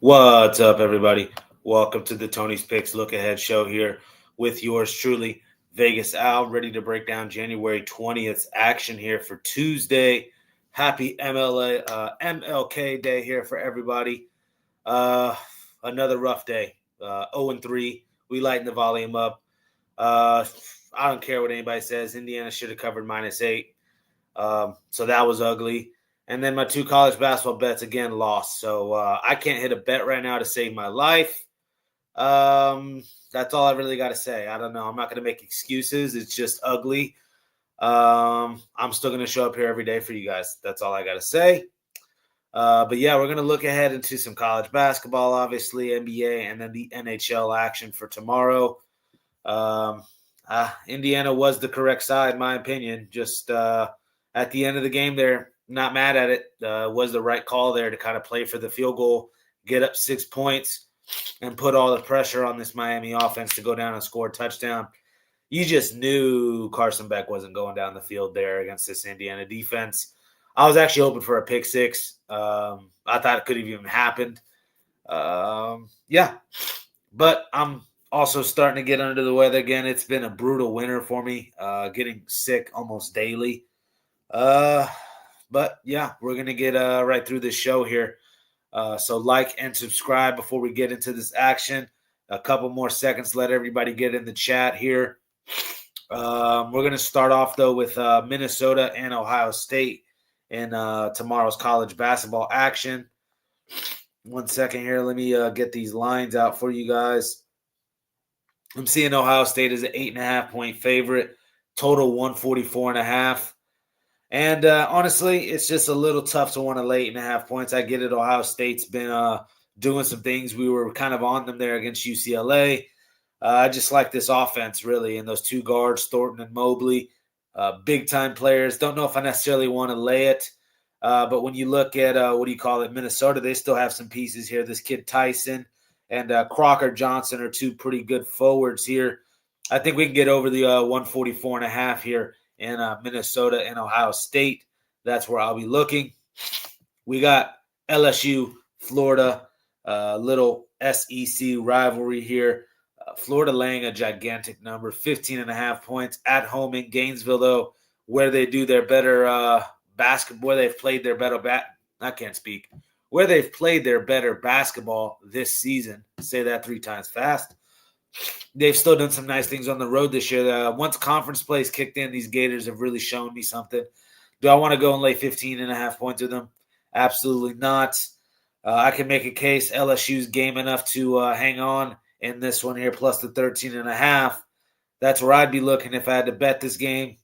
What's up, everybody? Welcome to the Tony's Picks Look Ahead show here with yours truly, Vegas Al, ready to break down January 20th action here for Tuesday. Happy MLK Day here for everybody. Uh, Another rough day. 0-3. We lighten the volume up. I don't care what anybody says. Indiana should have covered -8. So that was ugly. And then my two college basketball bets again lost. So I can't hit a bet right now to save my life. That's all I really got to say. I don't know. I'm not going to make excuses. It's just ugly. I'm still going to show up here every day for you guys. That's all I got to say. But yeah, we're going to look ahead into some college basketball, obviously, NBA, and then the NHL action for tomorrow. Indiana was the correct side, in my opinion. Just at the end of the game there, not mad at it. Was the right call there to kind of play for the field goal, get up 6 points, and put all the pressure on this Miami offense to go down and score a touchdown. You just knew Carson Beck wasn't going down the field there against this Indiana defense. I was actually hoping for a pick six. I thought it could have even happened. Yeah, but I'm also starting to get under the weather again. It's been a brutal winter for me, getting sick almost daily. But yeah, we're going to get right through this show here. So like and subscribe before we get into this action. A couple more seconds, let everybody get in the chat here. We're going to start off, though, with Minnesota and Ohio State in tomorrow's college basketball action. 1 second here. Let me get these lines out for you guys. I'm seeing Ohio State as an 8.5-point favorite, total 144.5. And honestly, it's just a little tough to want to lay 8.5 points. I get it. Ohio State's been doing some things. We were kind of on them there against UCLA. I just like this offense, really, and those two guards, Thornton and Mobley, big-time players. Don't know if I necessarily want to lay it. But when you look at, Minnesota, they still have some pieces here. This kid Tyson and Crocker Johnson are two pretty good forwards here. I think we can get over the 144.5 here in Minnesota and Ohio State. That's where I'll be looking. We got LSU, Florida, little SEC rivalry here. Florida laying a gigantic number, 15.5 points at home in Gainesville, though, where they do their better basketball, where they've played their better where they've played their better basketball this season. Say that 3 times fast. They've still done some nice things on the road this year. Once conference plays kicked in, these Gators have really shown me something. Do I want to go and lay 15.5 points with them? Absolutely not. I can make a case LSU's game enough to hang on in this one here, plus the 13.5. That's where I'd be looking if I had to bet this game.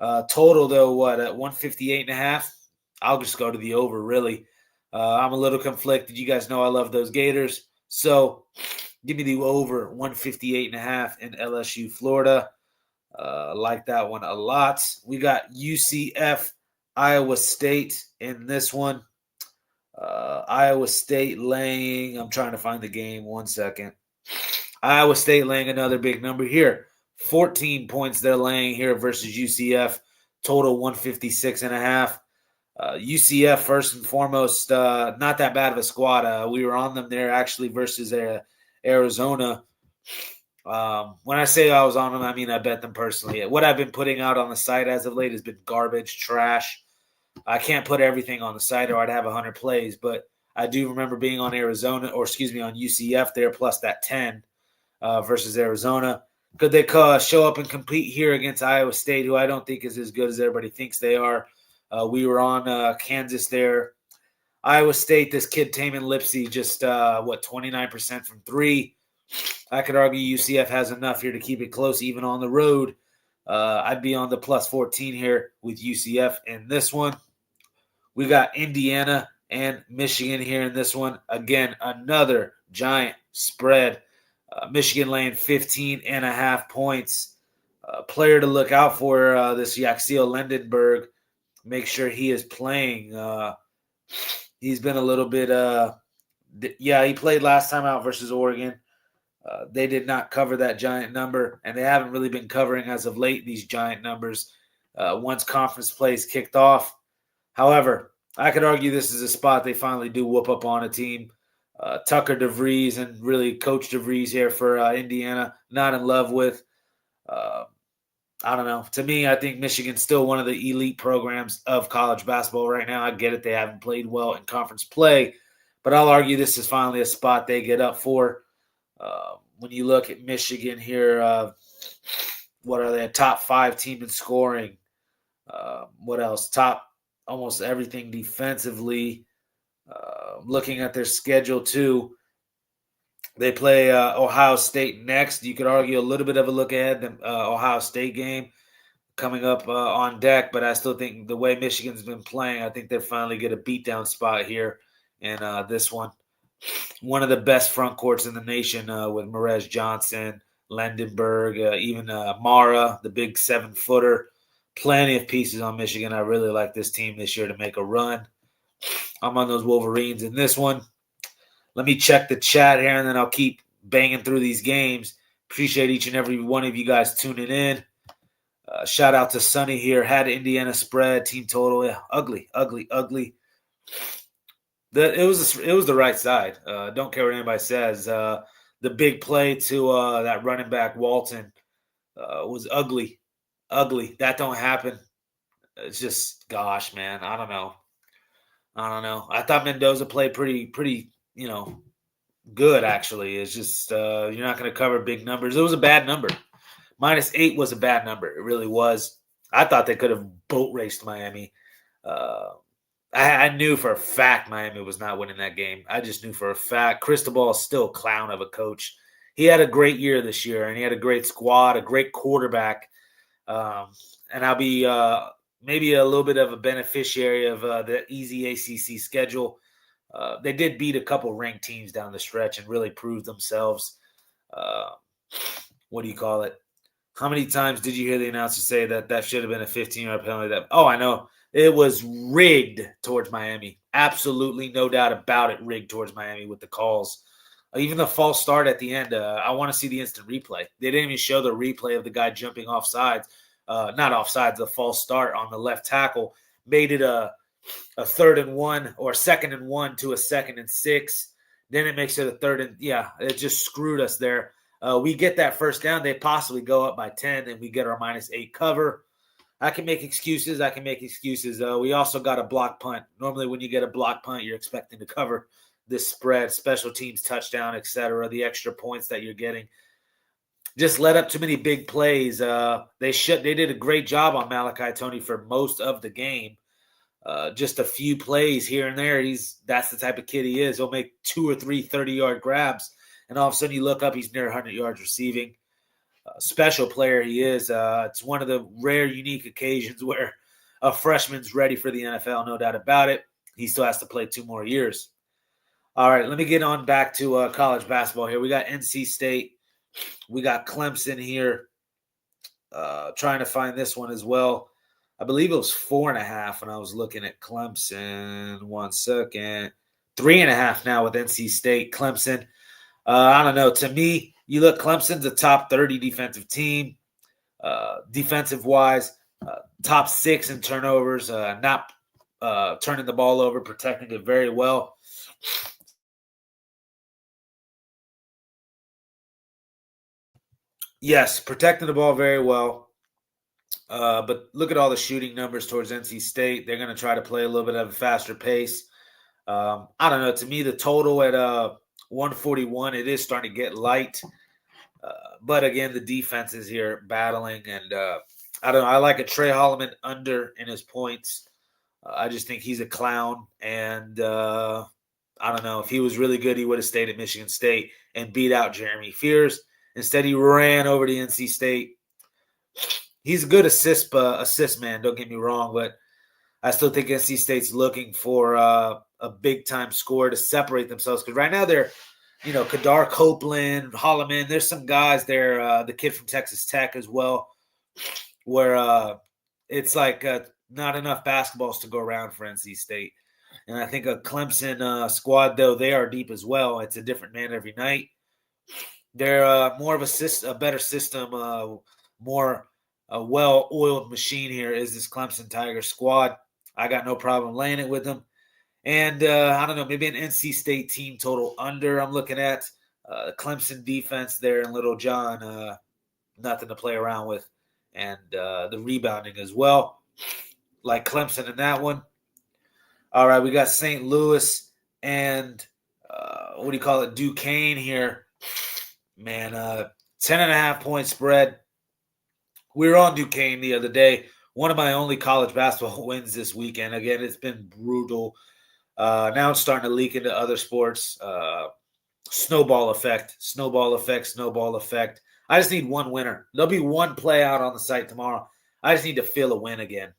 Total, though, at 158.5? I'll just go to the over, really. I'm a little conflicted. You guys know I love those Gators. So give me the over 158.5 in LSU, Florida. Like that one a lot. We got UCF, Iowa State in this one. Iowa State laying, I'm trying to find the game. 1 second. Iowa State laying another big number here. 14 points they're laying here versus UCF. Total 156.5. UCF, first and foremost, not that bad of a squad. We were on them there actually versus Arizona. When I say I was on them, I mean I bet them personally. What I've been putting out on the site as of late has been garbage, trash. I can't put everything on the site or I'd have 100 plays, but I do remember being on on UCF there plus that 10 versus Arizona. Could they show up and compete here against Iowa State, who I don't think is as good as everybody thinks they are? We were on Kansas there. Iowa State, this kid Taman Lipsey, just 29% from 3. I could argue UCF has enough here to keep it close even on the road. I'd be on the plus 14 here with UCF in this one. We got Indiana and Michigan here in this one. Again, another giant spread. Michigan laying 15.5 points. Player to look out for, this Yaxiel Lendenberg. Make sure he is playing. He's been a little bit he played last time out versus Oregon. They did not cover that giant number, and they haven't really been covering as of late these giant numbers once conference plays kicked off. However, I could argue this is a spot they finally do whoop up on a team. Tucker DeVries and really Coach DeVries here for Indiana, not in love with. I don't know. To me, I think Michigan's still one of the elite programs of college basketball right now. I get it. They haven't played well in conference play, but I'll argue this is finally a spot they get up for. When you look at Michigan here, what are they? A top 5 team in scoring. What else? Top almost everything defensively. Looking at their schedule too, they play Ohio State next. You could argue a little bit of a look ahead. The Ohio State game coming up on deck, but I still think the way Michigan's been playing, I think they'll finally get a beatdown spot here in this one. One of the best front courts in the nation with Merez Johnson, Lendenberg, even Mara, the big 7-footer. Plenty of pieces on Michigan. I really like this team this year to make a run. I'm on those Wolverines in this one. Let me check the chat here, and then I'll keep banging through these games. Appreciate each and every one of you guys tuning in. Shout out to Sonny here. Had Indiana spread, team total. Yeah, ugly. It was the right side. Don't care what anybody says. The big play to that running back, Walton, was ugly. That don't happen. It's just, gosh, man, I don't know. I thought Mendoza played pretty, good, actually. It's just you're not going to cover big numbers. It was a bad number. -8 was a bad number. It really was. I thought they could have boat raced Miami. I knew for a fact Miami was not winning that game. I just knew for a fact. Cristobal is still a clown of a coach. He had a great year this year, and he had a great squad, a great quarterback. And I'll be maybe a little bit of a beneficiary of the easy ACC schedule. They did beat a couple ranked teams down the stretch and really proved themselves. What do you call it? How many times did you hear the announcer say that should have been a 15-yard penalty? I know. It was rigged towards Miami. Absolutely no doubt about it, rigged towards Miami with the calls. Even the false start at the end, I want to see the instant replay. They didn't even show the replay of the guy jumping off sides. Not offsides, the false start on the left tackle made it a 3rd and 1 or 2nd and 1 to a 2nd and 6. Then it makes it a 3rd and, it just screwed us there. We get that first down. They possibly go up by 10, and we get our -8 cover. I can make excuses. We also got a block punt. Normally when you get a block punt, you're expecting to cover this spread, special teams, touchdown, etc., the extra points that you're getting. Just let up too many big plays. They did a great job on Malachi Tony for most of the game. Just a few plays here and there. That's the type of kid he is. He'll make 2 or 3 30-yard grabs, and all of a sudden you look up, he's near 100 yards receiving. Special player he is. It's one of the rare, unique occasions where a freshman's ready for the NFL, no doubt about it. He still has to play 2 more years. All right, let me get on back to college basketball here. We got NC State. We got Clemson here. Trying to find this one as well. I believe it was 4.5 when I was looking at Clemson. 1 second. 3.5 now with NC State. Clemson. I don't know. To me, you look, Clemson's a top 30 defensive team. Defensive-wise, top 6 in turnovers, not turning the ball over, protecting it very well. Yes, protecting the ball very well. But look at all the shooting numbers towards NC State. They're going to try to play a little bit of a faster pace. I don't know. To me, the total at 141, it is starting to get light. But again, the defense is here battling. And I don't know. I like a Trey Holloman under in his points. I just think he's a clown. And I don't know. If he was really good, he would have stayed at Michigan State and beat out Jeremy Fears. Instead, he ran over to NC State. He's a good assist man, don't get me wrong, but I still think NC State's looking for a big-time score to separate themselves. Because right now they're, Kadar Copeland, Holloman, there's some guys there, the kid from Texas Tech as well, where it's like not enough basketballs to go around for NC State. And I think a Clemson squad, though, they are deep as well. It's a different man every night. They're more of a better system, more a well-oiled machine here is this Clemson Tiger squad. I got no problem laying it with them. And I don't know, maybe an NC State team total under I'm looking at. Clemson defense there in Little John, nothing to play around with. And the rebounding as well, like Clemson in that one. All right, we got St. Louis and Duquesne here. Man, 10.5 point spread. We were on Duquesne the other day. One of my only college basketball wins this weekend. Again, it's been brutal. Now it's starting to leak into other sports. Snowball effect. I just need one winner. There'll be one play out on the site tomorrow. I just need to feel a win again.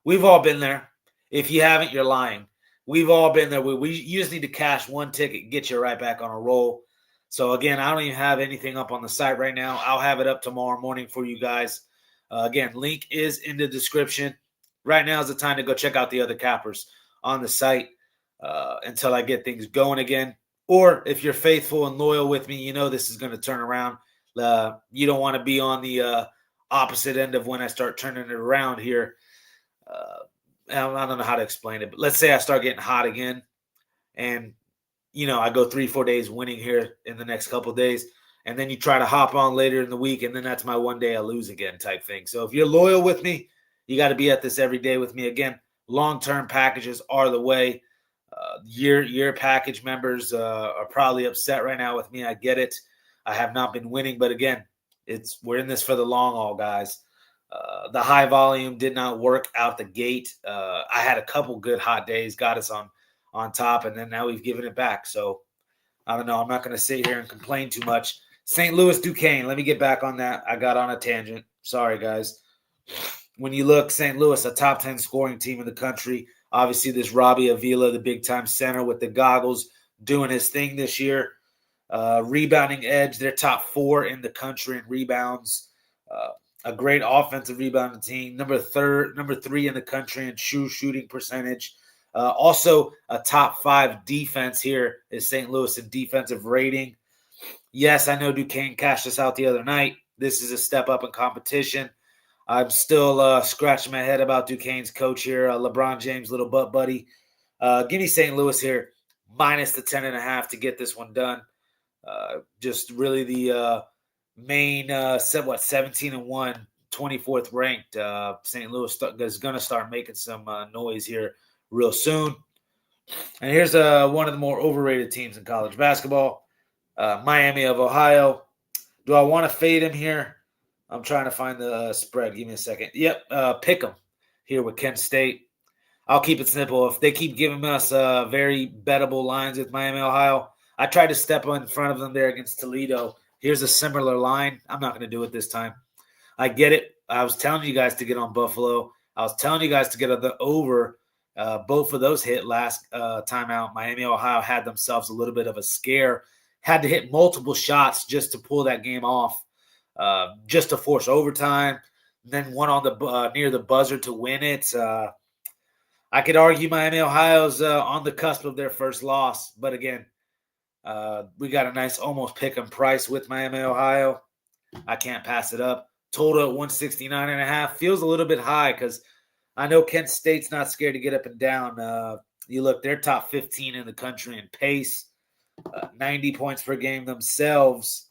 We've all been there. If you haven't, you're lying. We've all been there. You just need to cash one ticket, get you right back on a roll. So, again, I don't even have anything up on the site right now. I'll have it up tomorrow morning for you guys. Again, link is in the description. Right now is the time to go check out the other cappers on the site until I get things going again. Or if you're faithful and loyal with me, you know this is going to turn around. You don't want to be on the opposite end of when I start turning it around here. I don't know how to explain it, but let's say I start getting hot again and, I go 3-4 days winning here in the next couple of days, and then you try to hop on later in the week, and then that's my one day I lose again type thing. So if you're loyal with me, you got to be at this every day with me. Again, long-term packages are the way. Year package members are probably upset right now with me. I get it. I have not been winning, but again, we're in this for the long haul, guys. The high volume did not work out the gate. I had a couple good hot days, got us on top, and then now we've given it back. So I don't know. I'm not going to sit here and complain too much. St. Louis Duquesne. Let me get back on that. I got on a tangent. Sorry, guys. When you look, St. Louis, a top 10 scoring team in the country. Obviously, this Robbie Avila, the big-time center with the goggles, doing his thing this year. Rebounding edge, they're top 4 in the country in rebounds. A great offensive rebounding team. Number 3 in the country in shooting percentage. Also, a top 5 defense here is St. Louis in defensive rating. Yes, I know Duquesne cashed us out the other night. This is a step up in competition. I'm still scratching my head about Duquesne's coach here, LeBron James, little butt buddy. Give me St. Louis here, minus the 10.5 to get this one done. Just really the main 17-1, 24th ranked. St. Louis is going to start making some noise here real soon. And here's one of the more overrated teams in college basketball, Miami of Ohio. Do I want to fade him here? I'm trying to find the spread. Give me a second. Yep, pick them here with Kent State. I'll keep it simple. If they keep giving us very bettable lines with Miami, Ohio, I tried to step in front of them there against Toledo. Here's a similar line. I'm not going to do it this time. I get it. I was telling you guys to get on Buffalo. I was telling you guys to get on the over. Both of those hit last time out. Miami, Ohio had themselves a little bit of a scare. Had to hit multiple shots just to pull that game off. Just to force overtime, then one on the near the buzzer to win it. I could argue Miami, Ohio's on the cusp of their first loss, but again, we got a nice almost pick 'em price with Miami, Ohio. I can't pass it up. Total at 169.5 feels a little bit high because I know Kent State's not scared to get up and down. You look, they're top 15 in the country in pace, 90 points per game themselves.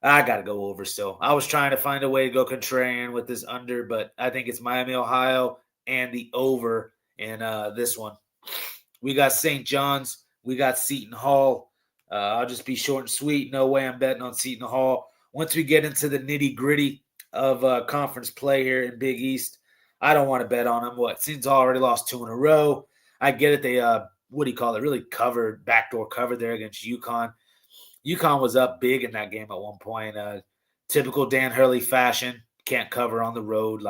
I got to go over still. I was trying to find a way to go contrarian with this under, but I think it's Miami, Ohio, and the over in this one. We got St. John's. We got Seton Hall. I'll just be short and sweet. No way I'm betting on Seton Hall. Once we get into the nitty-gritty of conference play here in Big East, I don't want to bet on them. Seton's already lost 2 in a row. I get it. They, really covered, backdoor covered there against UConn. UConn was up big in that game at one point. Typical Dan Hurley fashion. Can't cover on the road.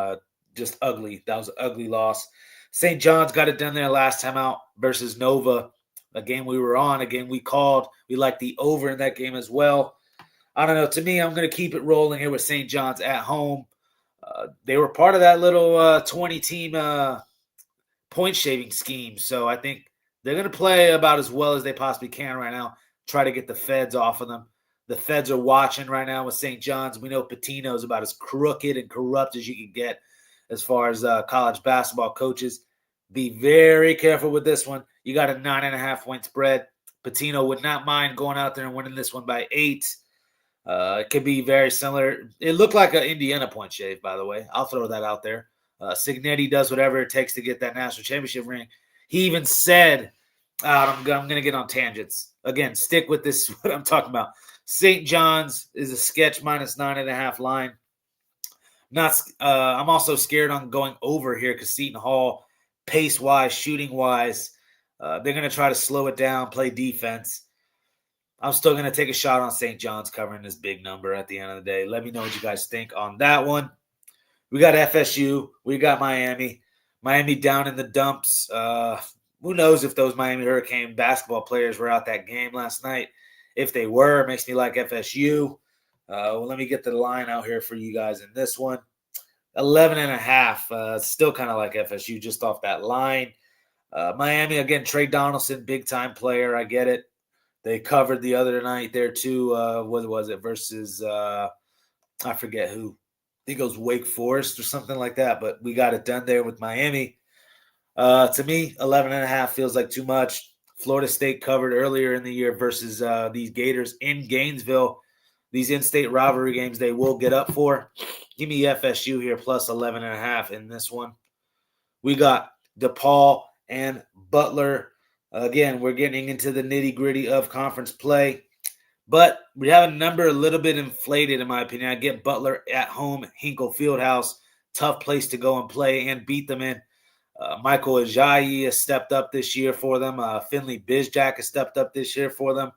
Just ugly. That was an ugly loss. St. John's got it done there last time out versus Nova, a game we were on, a game we called. We liked the over in that game as well. I don't know. To me, I'm going to keep it rolling here with St. John's at home. They were part of that little 20-team point-shaving scheme. So I think they're going to play about as well as they possibly can right now. Try to get the feds off of them. The feds are watching right now with St. John's. We know Pitino's about as crooked and corrupt as you can get as far as college basketball coaches. Be very careful with this one. You got a 9.5-point spread. Patino would not mind going out there and winning this one by 8. It could be very similar. It looked like an Indiana point shave, by the way. I'll throw that out there. Signetti does whatever it takes to get that national championship ring. He even said, I'm going to get on tangents. Again, stick with this, what I'm talking about. St. John's is a sketch minus 9.5 line. I'm also scared on going over here because Seton Hall, pace-wise, shooting-wise, they're going to try to slow it down, play defense. I'm still going to take a shot on St. John's covering this big number at the end of the day. Let me know what you guys think on that one. We got FSU. We got Miami. Miami down in the dumps. Who knows if those Miami Hurricane basketball players were out that game last night. If they were, it makes me like FSU. Let me get the line out here for you guys in this one. 11.5. Still kind of like FSU just off that line. Miami, again, Trey Donaldson, big-time player. I get it. They covered the other night there too. What was it versus I forget who. I think it was Wake Forest or something like that. But we got it done there with Miami. To me, 11.5 feels like too much. Florida State covered earlier in the year versus these Gators in Gainesville. These in-state rivalry games they will get up for. Give me FSU here plus 11.5 in this one. We got DePaul and Butler. Again, we're getting into the nitty-gritty of conference play. But we have a number a little bit inflated, in my opinion. I get Butler at home, Hinkle Fieldhouse. Tough place to go and play and beat them in. Michael Ajayi has stepped up this year for them. Finley Bizjack has stepped up this year for them.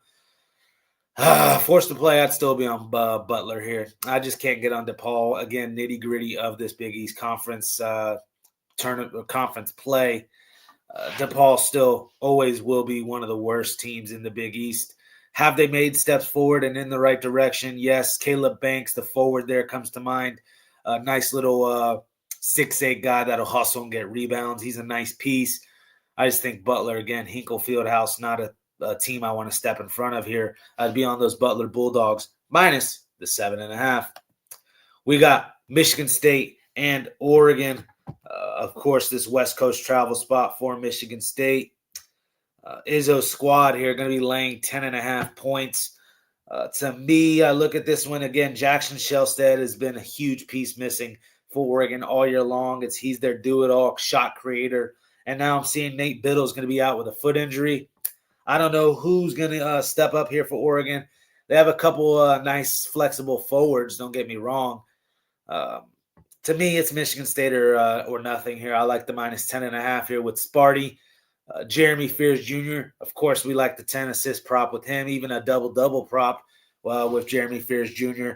Forced to play, I'd still be on Butler here. I just can't get on DePaul. Again, nitty-gritty of this Big East Conference tournament, conference play. DePaul still always will be one of the worst teams in the Big East. Have they made steps forward and in the right direction? Yes. Caleb Banks, the forward there, comes to mind. A nice little 6'8" guy that'll hustle and get rebounds. He's a nice piece. I just think Butler, again, Hinkle Fieldhouse, not a team I want to step in front of here. I'd be on those Butler Bulldogs minus the 7.5. We got Michigan State and Oregon. Of course, this West Coast travel spot for Michigan State. Izzo's squad here going to be laying 10.5 points. To me, I look at this one again. Jackson Shelstead has been a huge piece missing for Oregon all year long. He's their do-it-all shot creator. And now I'm seeing Nate Biddle's going to be out with a foot injury. I don't know who's going to step up here for Oregon. They have a couple nice flexible forwards, don't get me wrong. To me, it's Michigan State or nothing here. I like the minus 10.5 here with Sparty. Jeremy Fears Jr., of course, we like the 10 assist prop with him, even a double-double prop with Jeremy Fears Jr.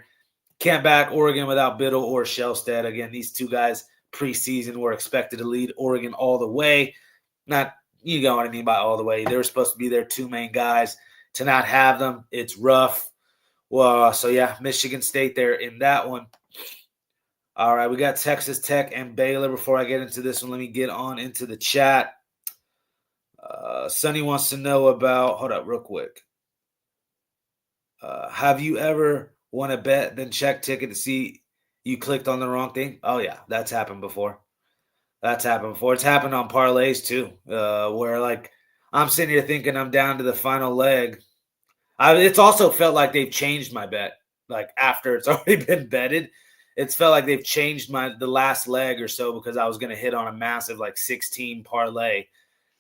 Can't back Oregon without Biddle or Shelstead. Again, these two guys preseason were expected to lead Oregon all the way. Not, you know what I mean by all the way. They were supposed to be their two main guys. To not have them, it's rough. Well, so yeah, Michigan State there in that one. All right, we got Texas Tech and Baylor. Before I get into this one, let me get on into the chat. Sonny wants to know about, hold up real quick. Have you ever won a bet, then check ticket to see you clicked on the wrong thing? Oh, yeah, that's happened before. It's happened on parlays too, where like I'm sitting here thinking I'm down to the final leg. It's also felt like they've changed my bet. Like after it's already been betted, it's felt like they've changed the last leg or so because I was going to hit on a massive like 16 parlay.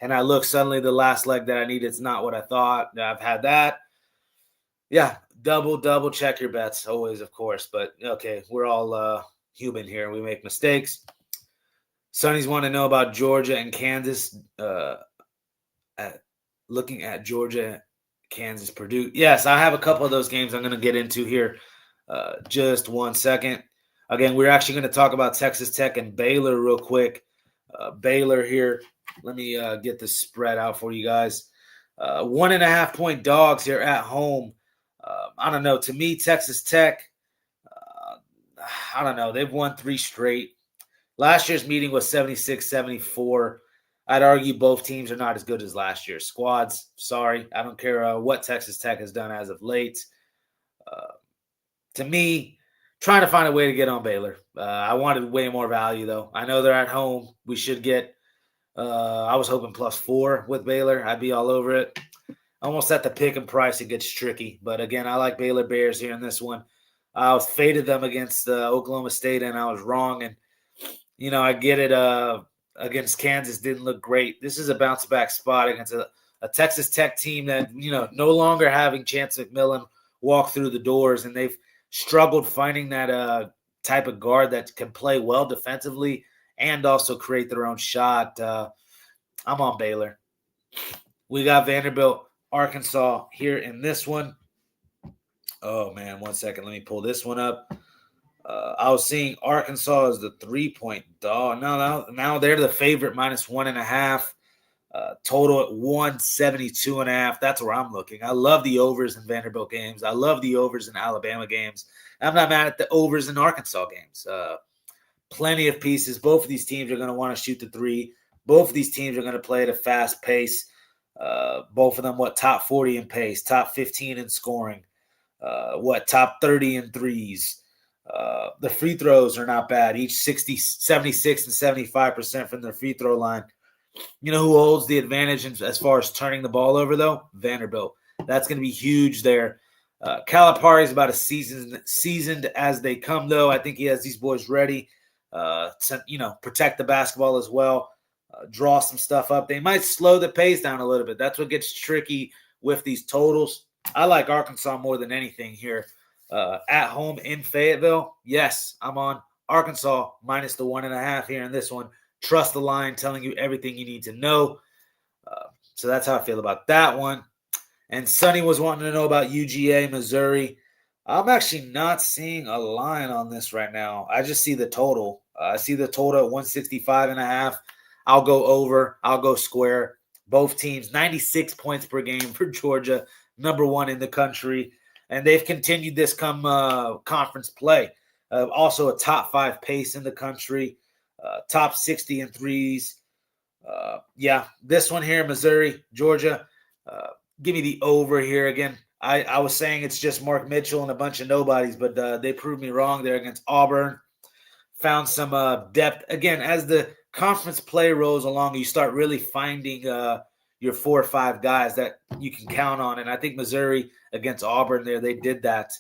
And I look, suddenly the last leg that I need, it's not what I thought. I've had that. Yeah, double check your bets always, of course. But, okay, we're all human here. We make mistakes. Sonny's want to know about Georgia and Kansas. Looking at Georgia, Kansas, Purdue. Yes, I have a couple of those games I'm going to get into here. Just 1 second. Again, we're actually going to talk about Texas Tech and Baylor real quick. Baylor here. Let me get the spread out for you guys. 1.5 point dogs here at home. I don't know. To me, Texas Tech, I don't know. They've won 3 straight. Last year's meeting was 76-74. I'd argue both teams are not as good as last year's squads. Sorry. I don't care what Texas Tech has done as of late. To me, trying to find a way to get on Baylor. I wanted way more value, though. I know they're at home. We should get I was hoping +4 with Baylor. I'd be all over it. Almost at the pick and price, it gets tricky. But again, I like Baylor Bears here in this one. I was faded them against Oklahoma State, and I was wrong. And, I get it. Against Kansas didn't look great. This is a bounce back spot against a Texas Tech team that, no longer having Chance McMillan walk through the doors. And they've struggled finding that type of guard that can play well defensively and also create their own shot. I'm on Baylor. We got Vanderbilt, Arkansas here in this one. Oh, man, 1 second. Let me pull this one up. I was seeing Arkansas as the 3-point dog. Now they're the favorite, -1.5. Total at 172.5. That's where I'm looking. I love the overs in Vanderbilt games. I love the overs in Alabama games. I'm not mad at the overs in Arkansas games. Plenty of pieces. Both of these teams are going to want to shoot the three. Both of these teams are going to play at a fast pace. Both of them, top 40 in pace, top 15 in scoring, top 30 in threes. The free throws are not bad. Each 76 and 75% from their free throw line. You know who holds the advantage as far as turning the ball over, though? Vanderbilt. That's going to be huge there. Calipari is about as seasoned as they come, though. I think he has these boys ready to, protect the basketball as well, draw some stuff up. They might slow the pace down a little bit. That's what gets tricky with these totals. I like Arkansas more than anything here. At home in Fayetteville, yes, I'm on Arkansas -1.5 here in this one. Trust the line, telling you everything you need to know. So that's how I feel about that one. And Sonny was wanting to know about UGA, Missouri. I'm actually not seeing a line on this right now. I just see the total. I see the total at 165.5. I'll go over. I'll go square. Both teams, 96 points per game for Georgia, #1 in the country. And they've continued this come conference play. Also a top 5 pace in the country. Top 60 in threes. This one here, Missouri, Georgia. Give me the over here again. I was saying it's just Mark Mitchell and a bunch of nobodies, but they proved me wrong there against Auburn. Found some depth. Again, as the conference play rolls along, you start really finding your 4 or 5 guys that you can count on. And I think Missouri against Auburn there, they did that.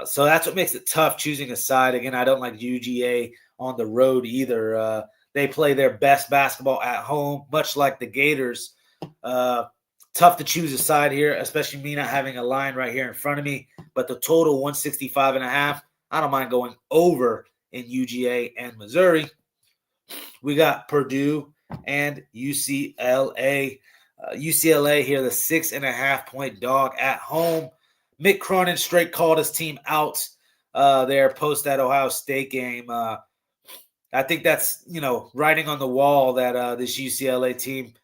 So that's what makes it tough choosing a side. Again, I don't like UGA on the road either. They play their best basketball at home, much like the Gators. Tough to choose a side here, especially me not having a line right here in front of me. But the total 165.5, I don't mind going over in UGA and Missouri. We got Purdue and UCLA. UCLA here, the 6.5-point dog at home. Mick Cronin straight called his team out there post that Ohio State game. I think that's, writing on the wall that this UCLA team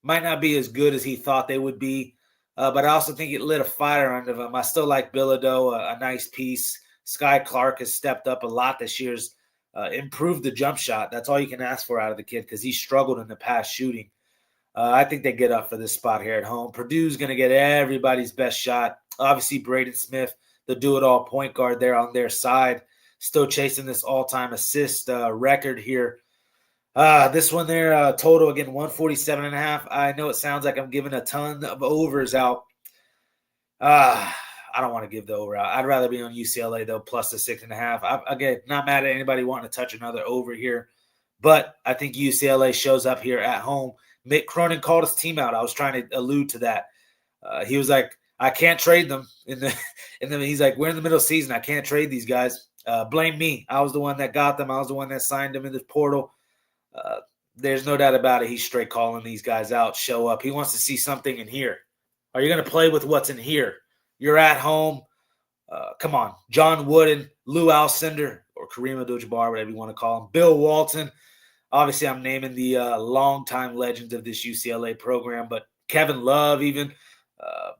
might not be as good as he thought they would be. But I also think it lit a fire under them. I still like Bilodeau, a nice piece. Sky Clark has stepped up a lot this year's. Improved the jump shot. That's all you can ask for out of the kid because he struggled in the past shooting. I think they get up for this spot here at home. Purdue's going to get everybody's best shot. Obviously, Braden Smith, the do-it-all point guard there on their side, still chasing this all-time assist record here. This one there, total, again, 147.5. I know it sounds like I'm giving a ton of overs out. I don't want to give the over out. I'd rather be on UCLA, though, plus the 6.5. Again, not mad at anybody wanting to touch another over here. But I think UCLA shows up here at home. Mick Cronin called his team out. I was trying to allude to that. He was like, I can't trade them. He's like, we're in the middle of the season. I can't trade these guys. Blame me. I was the one that got them. I was the one that signed them in the portal. There's no doubt about it. He's straight calling these guys out, show up. He wants to see something in here. Are you going to play with what's in here? You're at home. Come on. John Wooden, Lou Alcindor, or Kareem Abdul-Jabbar, whatever you want to call him. Bill Walton. Obviously, I'm naming the longtime legends of this UCLA program, but Kevin Love even.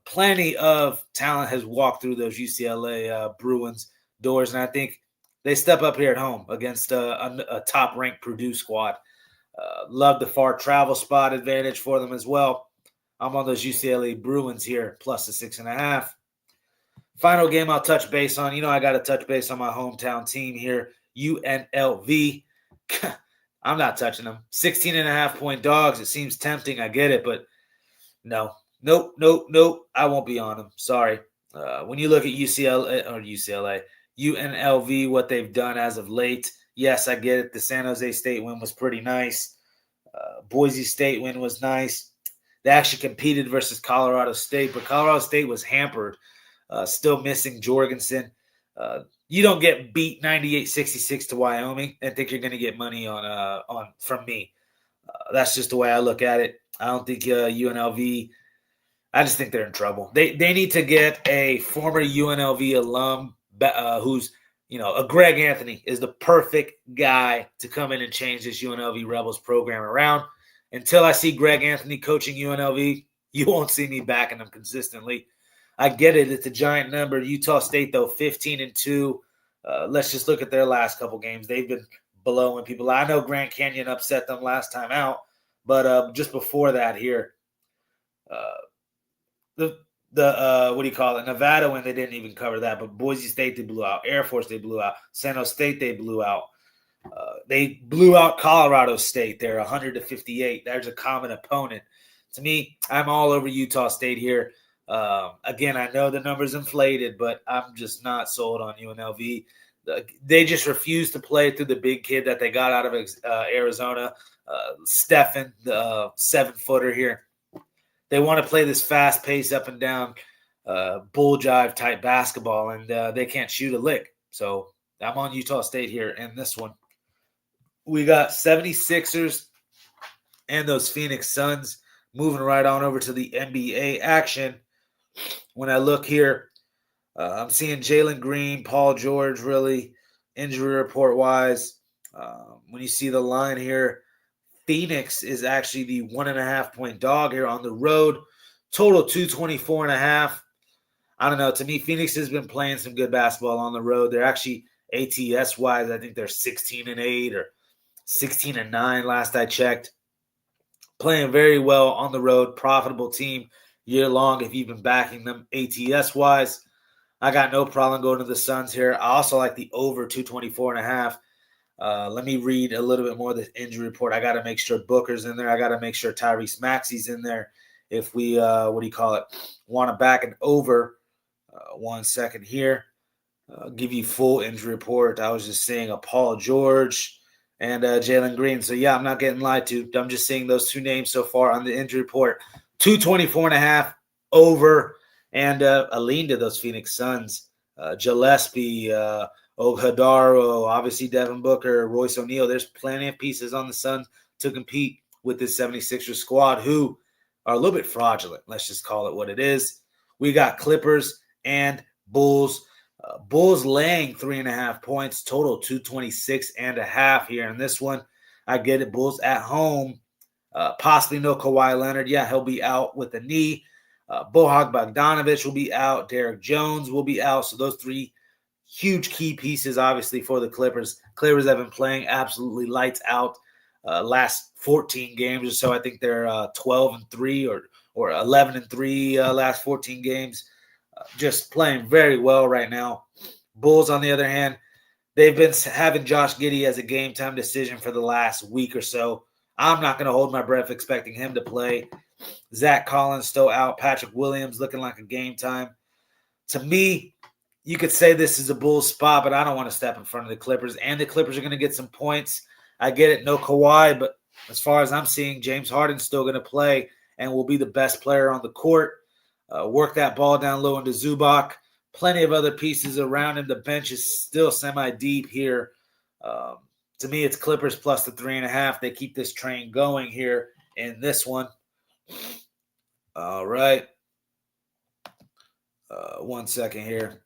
Plenty of talent has walked through those UCLA Bruins doors, and I think they step up here at home against a top-ranked Purdue squad. Love the far travel spot advantage for them as well. I'm on those UCLA Bruins here, plus the 6.5. Final game I'll touch base on. I got to touch base on my hometown team here, UNLV. I'm not touching them. 16.5-point dogs. It seems tempting. I get it, but no. Nope. I won't be on them. Sorry. When you look at UNLV, what they've done as of late, yes, I get it. The San Jose State win was pretty nice. Boise State win was nice. They actually competed versus Colorado State, but Colorado State was hampered, still missing Jorgensen. You don't get beat 98-66 to Wyoming and think you're going to get money on from me. That's just the way I look at it. I don't think UNLV. I just think they're in trouble. They need to get a former UNLV alum who's a Greg Anthony is the perfect guy to come in and change this UNLV Rebels program around. Until I see Greg Anthony coaching UNLV, you won't see me backing them consistently. I get it. It's a giant number. Utah State, though, 15-2. Let's just look at their last couple games. They've been blowing people. I know Grand Canyon upset them last time out, but just before that here, Nevada when they didn't even cover that, but Boise State they blew out, Air Force they blew out, San Jose State they blew out. They blew out Colorado State. They're 100-58. There's a common opponent. To me, I'm all over Utah State here. Again, I know the number's inflated, but I'm just not sold on UNLV. They just refuse to play through the big kid that they got out of Arizona, Stephen, the 7-footer here. They want to play this fast pace up and down bull jive type basketball, and they can't shoot a lick. So I'm on Utah State here in this one. We got 76ers and those Phoenix Suns moving right on over to the NBA action. When I look here, I'm seeing Jalen Green, Paul George, really injury report wise. When you see the line here, Phoenix is actually the 1.5-point dog here on the road. Total 224.5. I don't know. To me, Phoenix has been playing some good basketball on the road. They're actually ATS wise, I think they're 16-8 or 16-9 last I checked. Playing very well on the road, profitable team year long if you've been backing them ATS wise. I got no problem going to the Suns here. I also like the over 224.5. Let me read a little bit more of the injury report. I got to make sure Booker's in there. I got to make sure Tyrese Maxey's in there. If we, want to back an over. 1 second here. Give you full injury report. I was just seeing a Paul George and Jalen Green. So, yeah, I'm not getting lied to. I'm just seeing those two names so far on the injury report. 224.5 over, and a lean to those Phoenix Suns. Gillespie, Oghodaro, obviously Devin Booker, Royce O'Neal. There's plenty of pieces on the Suns to compete with this 76ers squad who are a little bit fraudulent. Let's just call it what it is. We got Clippers and Bulls. Bulls laying 3.5 points, total 226.5 here in this one. I get it. Bulls at home. Possibly no Kawhi Leonard. Yeah, he'll be out with the knee. Bojan Bogdanovic will be out. Derek Jones will be out. So those three huge key pieces, obviously, for the Clippers. Clippers have been playing absolutely lights out last 14 games or so. I think they're 12-3 or 11-3 last 14 games. Just playing very well right now. Bulls, on the other hand, they've been having Josh Giddey as a game time decision for the last week or so. I'm not going to hold my breath expecting him to play. Zach Collins still out. Patrick Williams looking like a game time. To me, you could say this is a Bulls spot, but I don't want to step in front of the Clippers. And the Clippers are going to get some points. I get it, no Kawhi, but as far as I'm seeing, James Harden's still going to play and will be the best player on the court. Work that ball down low into Zubac. Plenty of other pieces around him. The bench is still semi-deep here. To me, it's Clippers plus the 3.5. They keep this train going here in this one. All right. 1 second here.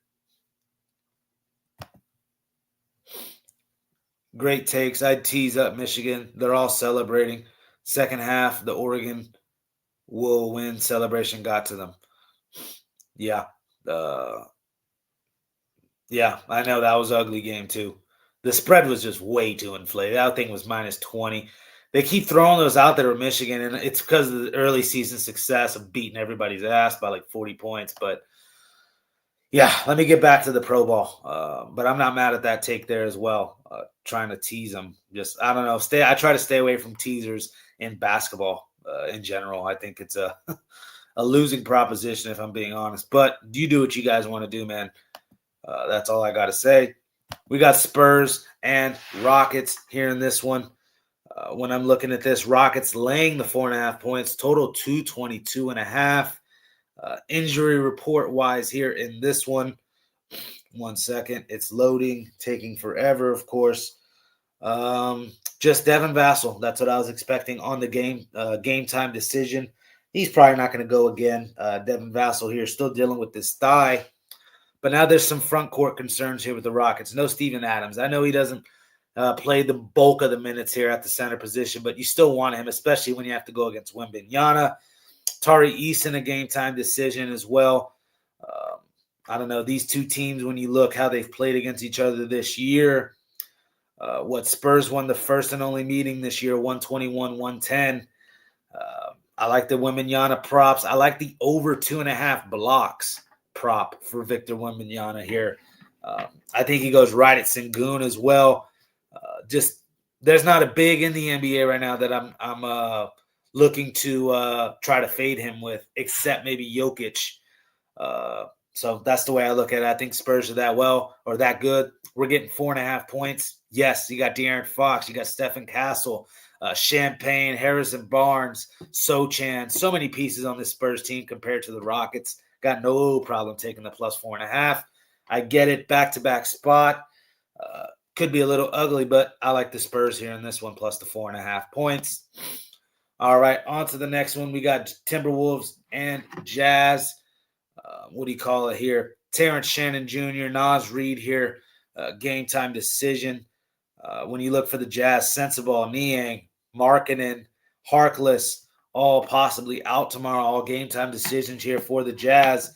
Great takes. I'd tease up Michigan. They're all celebrating. Second half, the Oregon will win celebration got to them. Yeah. Yeah, I know that was an ugly game too. The spread was just way too inflated. That thing was minus 20. They keep throwing those out there with Michigan, and it's because of the early season success of beating everybody's ass by like 40 points. But Yeah, let me get back to the Pro Bowl. But I'm not mad at that take there as well. Trying to tease them. Just, I don't know. I try to stay away from teasers in basketball in general. I think it's a a losing proposition, if I'm being honest. But you do what you guys want to do, man. That's all I got to say. We got Spurs and Rockets here in this one. When I'm looking at this, Rockets laying the 4.5 points, total 222.5. Injury report wise here in this one. 1 second. It's loading, taking forever, of course. Just Devin Vassell. That's what I was expecting on the game time decision. He's probably not going to go again. Devin Vassell here still dealing with this thigh. But now there's some front court concerns here with the Rockets. No Steven Adams. I know he doesn't play the bulk of the minutes here at the center position, but you still want him, especially when you have to go against Wembanyama. Tari Eason, a game-time decision as well. I don't know. These two teams, when you look how they've played against each other this year, Spurs won the first and only meeting this year, 121-110. I like the Wembanyama props. I like the over 2.5 blocks prop for Victor Wembanyama here. I think he goes right at Sengun as well. Just there's not a big in the NBA right now that I'm looking to try to fade him with, except maybe Jokic. So that's the way I look at it. I think Spurs are that good. We're getting 4.5 points. Yes, you got De'Aaron Fox, you got Stephen Castle, Champagne, Harrison Barnes, Sochan. So many pieces on this Spurs team compared to the Rockets. Got no problem taking the plus 4.5. I get it, back-to-back spot. Could be a little ugly, but I like the Spurs here in this one, plus the 4.5 points. All right, on to the next one. We got Timberwolves and Jazz. What do you call it here? Terrence Shannon Jr., Naz Reid here, game time decision. When you look for the Jazz, Sensabaugh, Niang, Markkanen, Harkless, all possibly out tomorrow, all game time decisions here for the Jazz.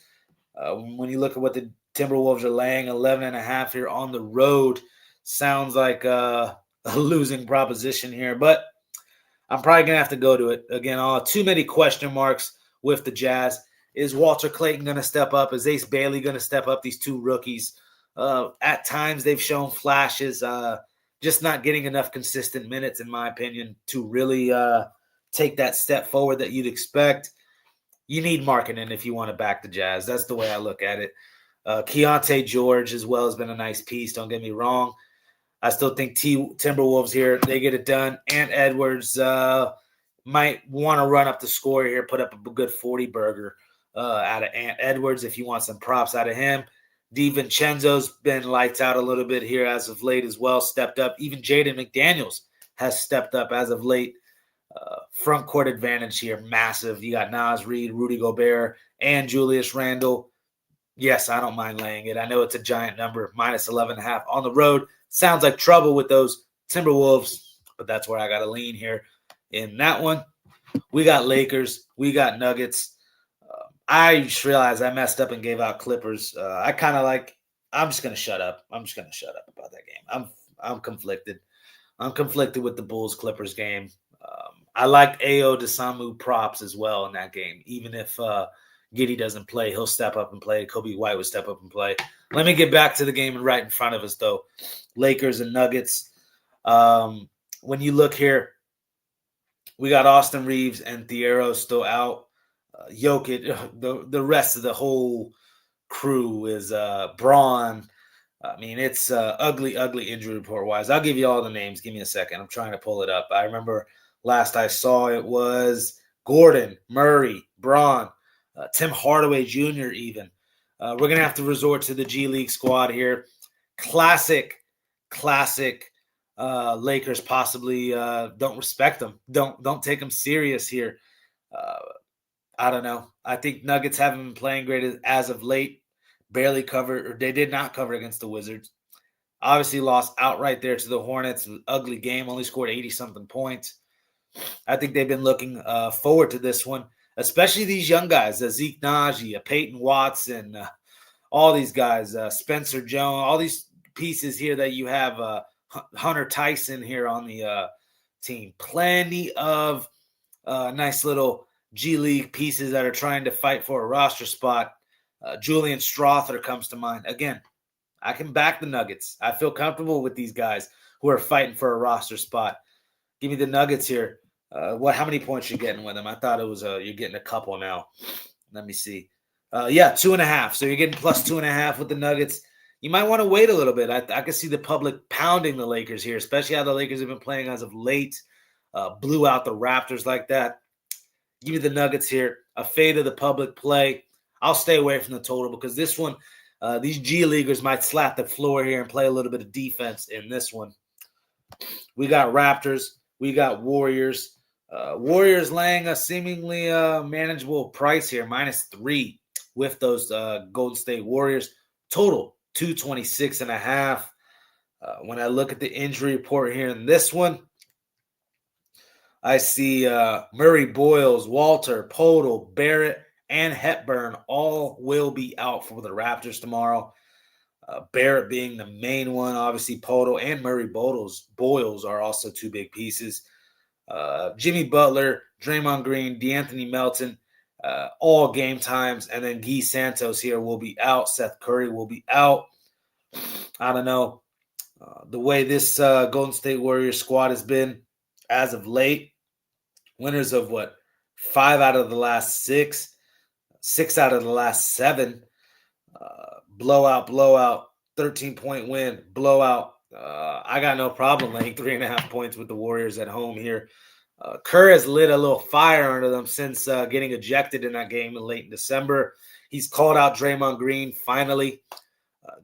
When you look at what the Timberwolves are laying, 11.5 here on the road, sounds like a losing proposition here, but I'm probably going to have to go to it. Again, too many question marks with the Jazz. Is Walter Clayton going to step up? Is Ace Bailey going to step up? These two rookies. At times, they've shown flashes, just not getting enough consistent minutes, in my opinion, to really take that step forward that you'd expect. You need Markkanen if you want to back the Jazz. That's the way I look at it. Keontae George as well has been a nice piece. Don't get me wrong. I still think Timberwolves here, they get it done. Ant Edwards might want to run up the score here, put up a good 40-burger out of Ant Edwards if you want some props out of him. DiVincenzo's been lights out a little bit here as of late as well, stepped up. Even Jaden McDaniels has stepped up as of late. Front court advantage here, massive. You got Naz Reid, Rudy Gobert, and Julius Randle. Yes, I don't mind laying it. I know it's a giant number, minus 11.5 on the road. Sounds like trouble with those Timberwolves, but that's where I got to lean here in that one. We got Lakers. We got Nuggets. I just realized I messed up and gave out Clippers. I'm just going to shut up. I'm just going to shut up about that game. I'm conflicted. I'm conflicted with the Bulls-Clippers game. I liked Ayo Dosunmu props as well in that game. Even if Giddey doesn't play, he'll step up and play. Kobe White would step up and play. Let me get back to the game right in front of us, though. Lakers and Nuggets. When you look here, we got Austin Reeves and Thiero still out. Jokic, the rest of the whole crew is Braun. I mean, it's ugly injury report-wise. I'll give you all the names. Give me a second. I'm trying to pull it up. I remember last I saw it was Gordon, Murray, Braun, Tim Hardaway Jr. even. We're going to have to resort to the G League squad here. Classic Lakers possibly don't respect them. Don't take them serious here. I don't know. I think Nuggets haven't been playing great as of late. Barely covered, or they did not cover against the Wizards. Obviously lost outright there to the Hornets. Ugly game, only scored 80-something points. I think they've been looking forward to this one, especially these young guys, Zeke Naji, Peyton Watson, all these guys, Spencer Jones, all these pieces here that you have, Hunter Tyson here on the team. Plenty of nice little G League pieces that are trying to fight for a roster spot. Julian Strother comes to mind. Again, I can back the Nuggets. I feel comfortable with these guys who are fighting for a roster spot. Give me the Nuggets here. How many points you getting with them? I thought it was you're getting a couple now. Let me see. 2.5. So you're getting plus 2.5 with the Nuggets. You might want to wait a little bit. I can see the public pounding the Lakers here, especially how the Lakers have been playing as of late. Blew out the Raptors like that. Give me the Nuggets here. A fade of the public play. I'll stay away from the total because this one, these G Leaguers might slap the floor here and play a little bit of defense in this one. We got Raptors. We got Warriors. Warriors laying a seemingly manageable price here, -3 with those Golden State Warriors. Total 226.5. When I look at the injury report here in this one, I see Murray, Boyles, Walter, Podol, Barrett, and Hepburn all will be out for the Raptors tomorrow. Barrett being the main one, obviously Podol and Murray Boyles are also two big pieces. Jimmy Butler, Draymond Green, DeAnthony Melton, all game times, and then Guy Santos here will be out. Seth Curry will be out. I don't know. The way this Golden State Warriors squad has been as of late, winners of 5 out of the last 6, 6 out of the last 7, blowout, 13-point win, blowout. I got no problem laying 3.5 points with the Warriors at home here. Kerr has lit a little fire under them since getting ejected in that game in late December. He's called out Draymond Green finally.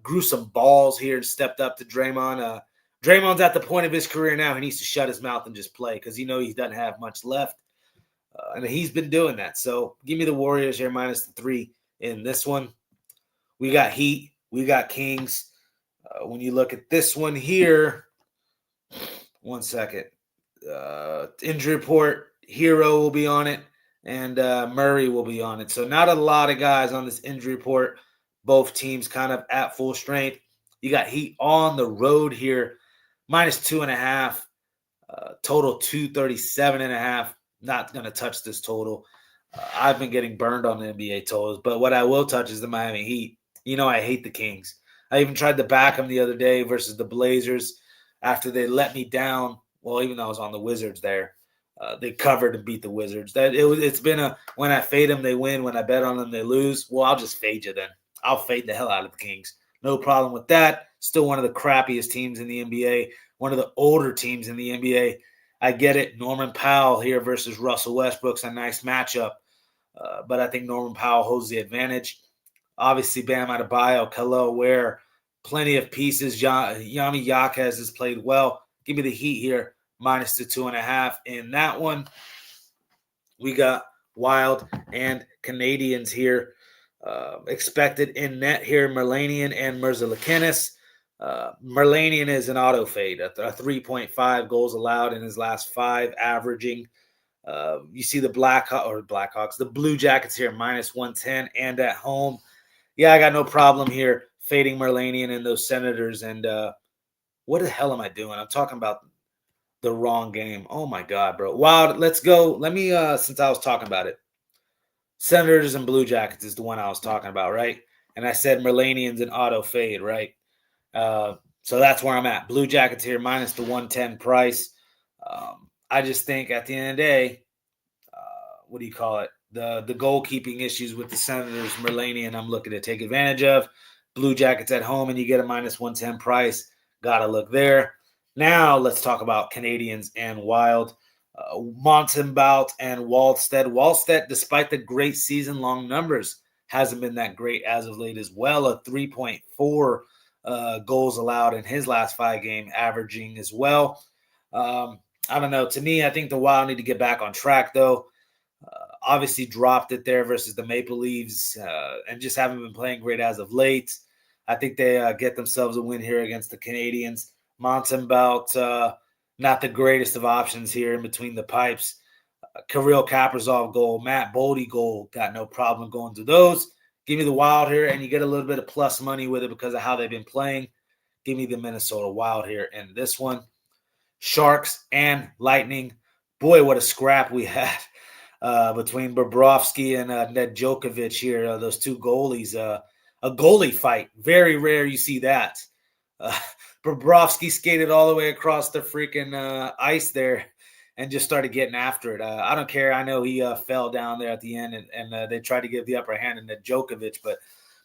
Grew some balls here and stepped up to Draymond. Draymond's at the point of his career now. He needs to shut his mouth and just play because he doesn't have much left. And he's been doing that. So give me the Warriors here -3 in this one. We got Heat. We got Kings. When you look at this one here, 1 second. Injury report, Hero will be on it, and Murray will be on it. So not a lot of guys on this injury report. Both teams kind of at full strength. You got Heat on the road here, -2.5. Total 237.5. Not going to touch this total. I've been getting burned on the NBA totals, but what I will touch is the Miami Heat. I hate the Kings. I even tried to back them the other day versus the Blazers after they let me down. Well, even though I was on the Wizards there, they covered and beat the Wizards. It's been when I fade them, they win. When I bet on them, they lose. Well, I'll just fade you then. I'll fade the hell out of the Kings. No problem with that. Still one of the crappiest teams in the NBA, one of the older teams in the NBA. I get it. Norman Powell here versus Russell Westbrook's a nice matchup, but I think Norman Powell holds the advantage. Obviously, Bam Adebayo, Kello Ware, plenty of pieces. Yami Yaquez has played well. Give me the Heat here, -2.5 in that one. We got Wild and Canadians here. Expected in net here, Merlanian and Merzlikins. Merlanian is an auto fade, a 3.5 goals allowed in his last 5, averaging. You see the Blackhawks, the Blue Jackets here, -110 and at home. Yeah, I got no problem here fading Merlanian and those Senators. And what the hell am I doing? I'm talking about the wrong game. Oh, my God, bro. Wild, let's go. Let me, since I was talking about it. Senators and Blue Jackets is the one I was talking about, right? And I said Merlanian's an auto fade, right? So that's where I'm at. Blue Jackets here, -110 price. I just think at the end of the day, what do you call it? The goalkeeping issues with the Senators, Merlanian, I'm looking to take advantage of. Blue Jackets at home, and you get a -110 price. Got to look there. Now let's talk about Canadians and Wild. Montembeault and Wallstedt. Wallstedt, despite the great season-long numbers, hasn't been that great as of late as well. A 3.4 goals allowed in his last 5 game, averaging as well. I don't know. To me, I think the Wild need to get back on track, though. Obviously dropped it there versus the Maple Leafs and just haven't been playing great as of late. I think they get themselves a win here against the Canadians. Montembeault, not the greatest of options here in between the pipes. Kirill Kaprizov goal, Matt Boldy goal, got no problem going to those. Give me the Wild here, and you get a little bit of plus money with it because of how they've been playing. Give me the Minnesota Wild here in this one. Sharks and Lightning. Boy, what a scrap we had. between Bobrovsky and Ned Djokovic here. Those two goalies, a goalie fight. Very rare you see that. Bobrovsky skated all the way across the freaking ice there and just started getting after it. I don't care. I know he fell down there at the end, and they tried to give the upper hand to Djokovic, but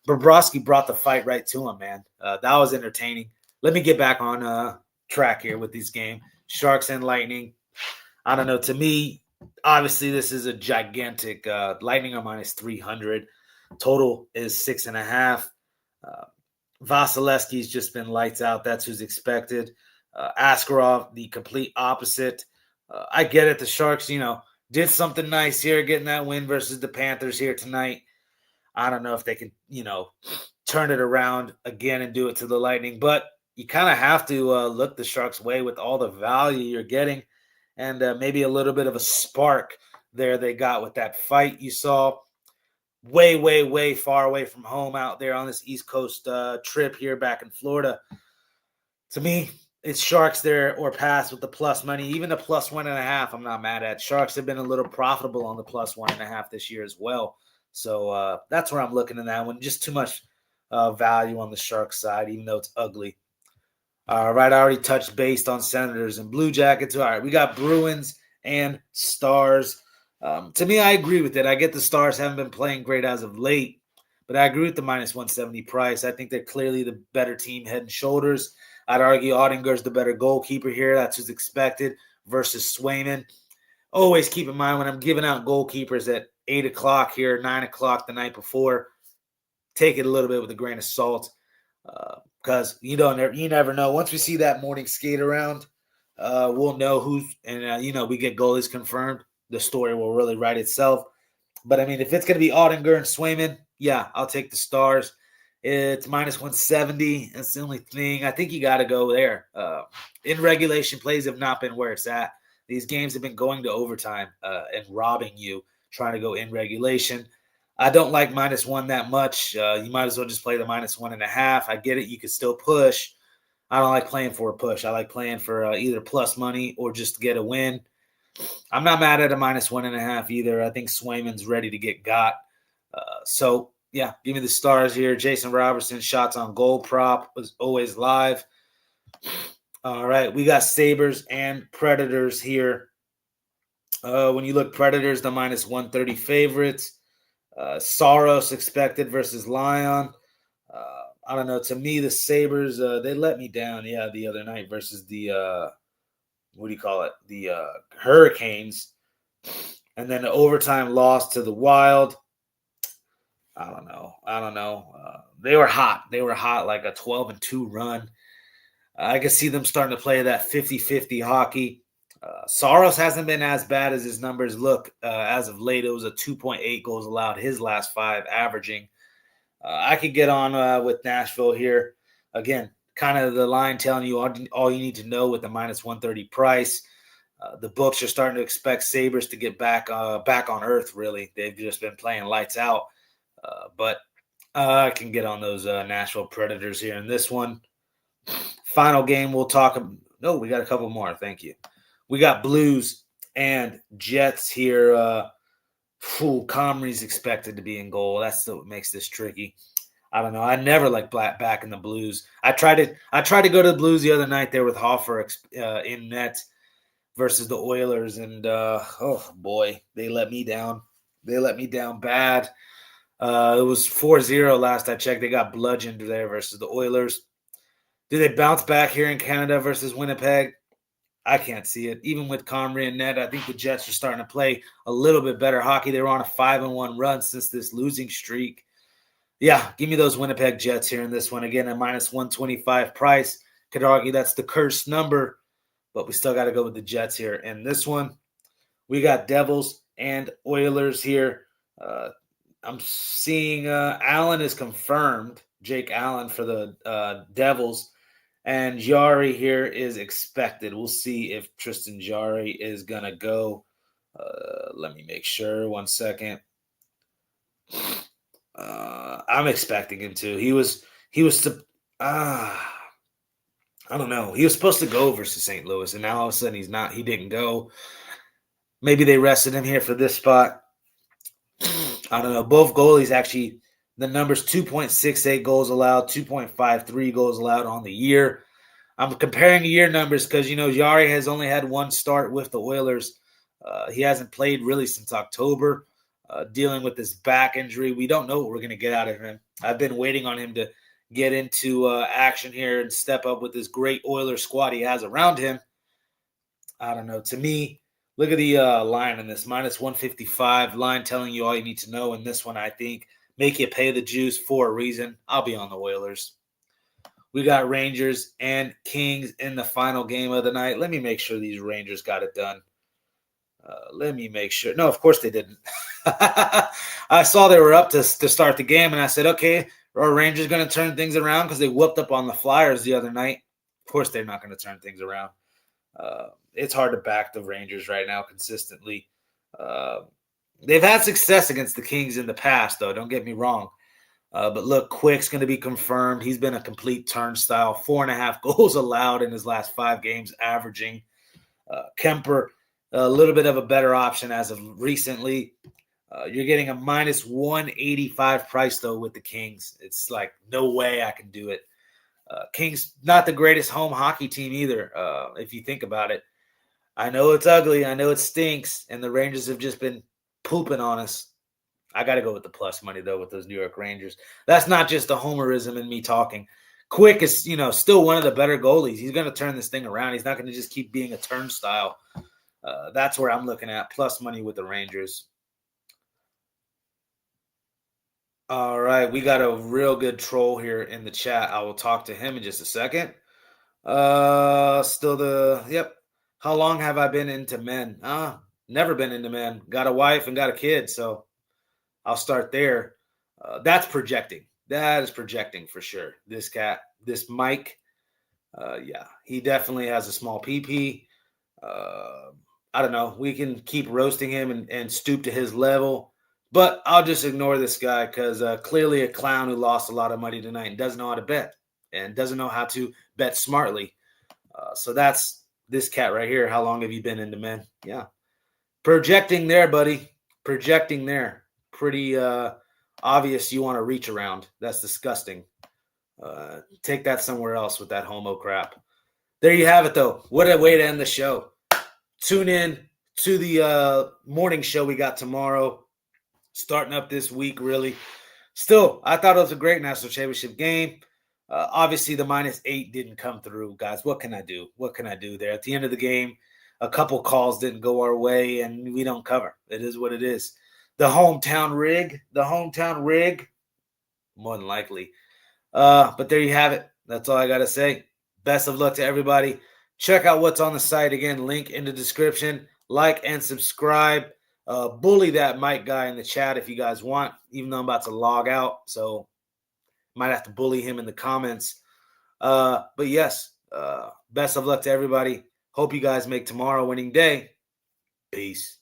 Bobrovsky brought the fight right to him, man. That was entertaining. Let me get back on track here with this game. Sharks and Lightning. I don't know. To me, obviously, this is a gigantic Lightning are minus 300. Total is 6.5. Vasilevsky's just been lights out. That's who's expected. Askarov, the complete opposite. I get it. The Sharks, did something nice here, getting that win versus the Panthers here tonight. I don't know if they can, turn it around again and do it to the Lightning. But you kind of have to look the Sharks' way with all the value you're getting and maybe a little bit of a spark there they got with that fight you saw. Way, way, way far away from home out there on this East Coast trip here back in Florida. To me, it's Sharks there or pass with the plus money. Even the plus 1.5, I'm not mad at. Sharks have been a little profitable on the plus 1.5 this year as well. So that's where I'm looking in that one. Just too much value on the Sharks side, even though it's ugly. All right, I already touched base on Senators and Blue Jackets. All right, we got Bruins and Stars. To me, I agree with it. I get the Stars haven't been playing great as of late, but I agree with the minus 170 price. I think they're clearly the better team head and shoulders. I'd argue Ottinger's the better goalkeeper here. That's who's expected versus Swayman. Always keep in mind when I'm giving out goalkeepers at 8 o'clock here, 9 o'clock the night before, take it a little bit with a grain of salt because you never know. Once we see that morning skate around, we'll know who's – and, we get goalies confirmed. The story will really write itself. But, I mean, if it's going to be Ottinger and Swayman, yeah, I'll take the Stars. It's minus 170. That's the only thing. I think you got to go there. In regulation, plays have not been where it's at. These games have been going to overtime and robbing you, trying to go in regulation. I don't like minus one that much. You might as well just play the minus 1.5. I get it. You could still push. I don't like playing for a push. I like playing for either plus money or just to get a win. I'm not mad at a minus 1.5 either. I think Swayman's ready to get got. So, yeah, give me the Stars here. Jason Robertson, shots on goal prop was always live. All right, we got Sabres and Predators here. When you look Predators, the minus 130 favorites. Saros expected versus Lyon. I don't know. To me, the Sabres, they let me down, the other night versus the the Hurricanes. And then the overtime loss to the Wild. I don't know. They were hot. They were hot, like a 12-2 run. I can see them starting to play that 50-50 hockey. Saros hasn't been as bad as his numbers look as of late. It was a 2.8 goals allowed his last 5 averaging. I could get on with Nashville here. Again, kind of the line telling you all you need to know with the minus 130 price. The books are starting to expect Sabres to get back on earth, really. They've just been playing lights out. But I can get on those Nashville Predators here in this one. Final game we'll talk – no, we got a couple more. Thank you. We got Blues and Jets here. Comrie's expected to be in goal. That's what makes this tricky. I don't know. I never like back in the Blues. I tried to go to the Blues the other night there with Hoffer in net versus the Oilers, and oh boy, they let me down. They let me down bad. It was 4-0 last I checked. They got bludgeoned there versus the Oilers. Do they bounce back here in Canada versus Winnipeg? I can't see it. Even with Comrie and net, I think the Jets are starting to play a little bit better hockey. They were on a 5-1 run since this losing streak. Yeah, give me those Winnipeg Jets here in this one. Again, a minus 125 price. Could argue that's the cursed number, but we still got to go with the Jets here. In this one, we got Devils and Oilers here. I'm seeing Allen is confirmed, Jake Allen for the Devils, and Jarry here is expected. We'll see if Tristan Jarry is going to go. Let me make sure. 1 second. I'm expecting him to. I don't know. He was supposed to go versus St. Louis, and now all of a sudden he's not. He didn't go. Maybe they rested him here for this spot. I don't know. Both goalies actually, the numbers 2.68 goals allowed, 2.53 goals allowed on the year. I'm comparing year numbers because, Jari has only had one start with the Oilers. He hasn't played really since October, dealing with this back injury. We don't know what we're going to get out of him. I've been waiting on him to get into action here and step up with this great Oilers squad he has around him. I don't know. To me, look at the line in this, minus 155, line telling you all you need to know. In this one, I think, make you pay the juice for a reason. I'll be on the Oilers. We got Rangers and Kings in the final game of the night. Let me make sure these Rangers got it done. Let me make sure. No, of course they didn't. I saw they were up to start the game, and I said, okay, are Rangers going to turn things around because they whooped up on the Flyers the other night? Of course they're not going to turn things around. It's hard to back the Rangers right now consistently. They've had success against the Kings in the past, though. Don't get me wrong. But look, Quick's going to be confirmed. He's been a complete turnstile. 4.5 goals allowed in his last 5 games, averaging. Kemper, a little bit of a better option as of recently. You're getting a minus 185 price, though, with the Kings. It's like, no way I can do it. Kings, not the greatest home hockey team either, if you think about it. I know it's ugly. I know it stinks. And the Rangers have just been pooping on us. I got to go with the plus money, though, with those New York Rangers. That's not just the homerism in me talking. Quick is, still one of the better goalies. He's going to turn this thing around. He's not going to just keep being a turnstile. That's where I'm looking at, plus money with the Rangers. All right, we got a real good troll here in the chat. I will talk to him in just a second. Yep. How long have I been into men? Never been into men. Got a wife and got a kid, so I'll start there. That's projecting. That is projecting for sure. This Mike, he definitely has a small PP. I don't know. We can keep roasting him and stoop to his level. But I'll just ignore this guy because clearly a clown who lost a lot of money tonight and doesn't know how to bet and doesn't know how to bet smartly. So that's this cat right here. How long have you been into men? Yeah. Projecting there, buddy. Projecting there. Pretty obvious you want to reach around. That's disgusting. Take that somewhere else with that homo crap. There you have it, though. What a way to end the show. Tune in to the morning show we got tomorrow. Starting up this week, really. Still, I thought it was a great national championship game. Obviously, the -8 didn't come through, guys. What can I do? What can I do there? At the end of the game, a couple calls didn't go our way, and we don't cover. It is what it is. The hometown rig, more than likely. But there you have it. That's all I got to say. Best of luck to everybody. Check out what's on the site. Again, link in the description. Like and subscribe. Bully that Mike guy in the chat if you guys want, even though I'm about to log out. So might have to bully him in the comments. But yes, best of luck to everybody. Hope you guys make tomorrow a winning day. Peace.